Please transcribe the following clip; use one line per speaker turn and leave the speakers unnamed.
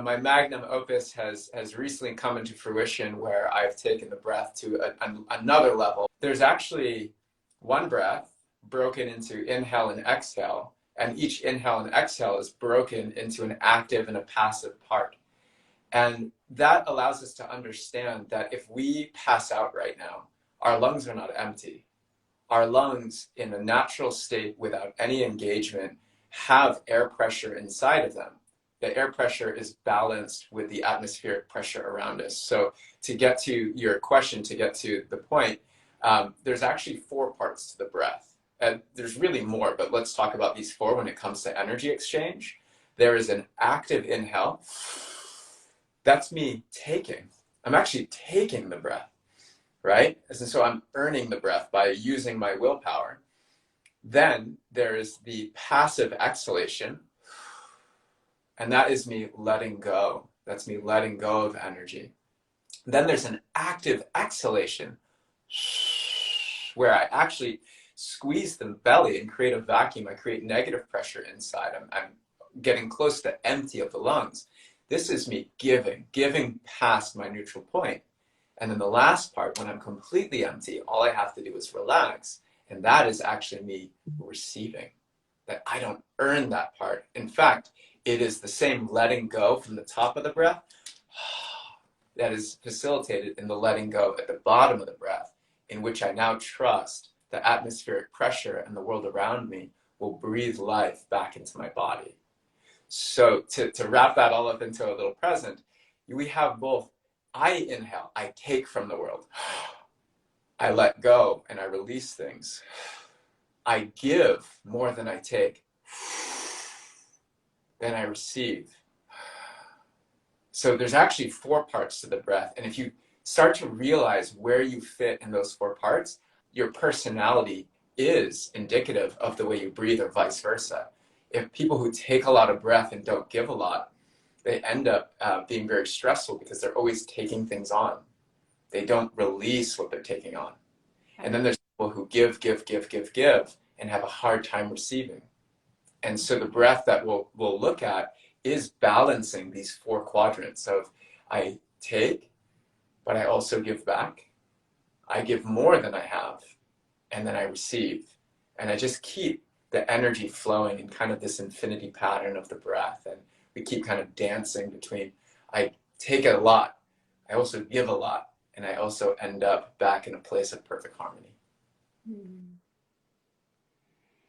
my magnum opus has recently come into fruition where I've taken the breath to another level. There's actually one breath broken into inhale and exhale, and each inhale and exhale is broken into an active and a passive part. And that allows us to understand that if we pass out right now, our lungs are not empty. Our lungs, in a natural state without any engagement, have air pressure inside of them. The air pressure is balanced with the atmospheric pressure around us. So to get to your question, to get to the point, there's actually 4 parts to the breath. And there's really more, but let's talk about these 4 when it comes to energy exchange. There is an active inhale. That's me taking. I'm actually taking the breath, right? And so I'm earning the breath by using my willpower. Then there is the passive exhalation, and that is me letting go. That's me letting go of energy. Then there's an active exhalation, where I actually squeeze the belly and create a vacuum. I create negative pressure inside. I'm getting close to empty of the lungs. This is me giving past my neutral point. And then the last part, when I'm completely empty, all I have to do is relax. And that is actually me receiving. That I don't earn that part. In fact, it is the same letting go from the top of the breath that is facilitated in the letting go at the bottom of the breath, in which I now trust the atmospheric pressure and the world around me will breathe life back into my body. So to wrap that all up into a little present, we have both I inhale, I take from the world. I let go and I release things. I give more than I take. Then I receive. So there's actually 4 parts to the breath. And if you start to realize where you fit in those 4 parts, your personality is indicative of the way you breathe, or vice versa. If people who take a lot of breath and don't give a lot, they end up being very stressful because they're always taking things on. They don't release what they're taking on. And then there's people who give, and have a hard time receiving. And so the breath that we'll look at is balancing these 4 quadrants of I take, but I also give back. I give more than I have, and then I receive. And I just keep the energy flowing in kind of this infinity pattern of the breath. And we keep kind of dancing between I take a lot, I also give a lot, and I also end up back in a place of perfect harmony.
Mm.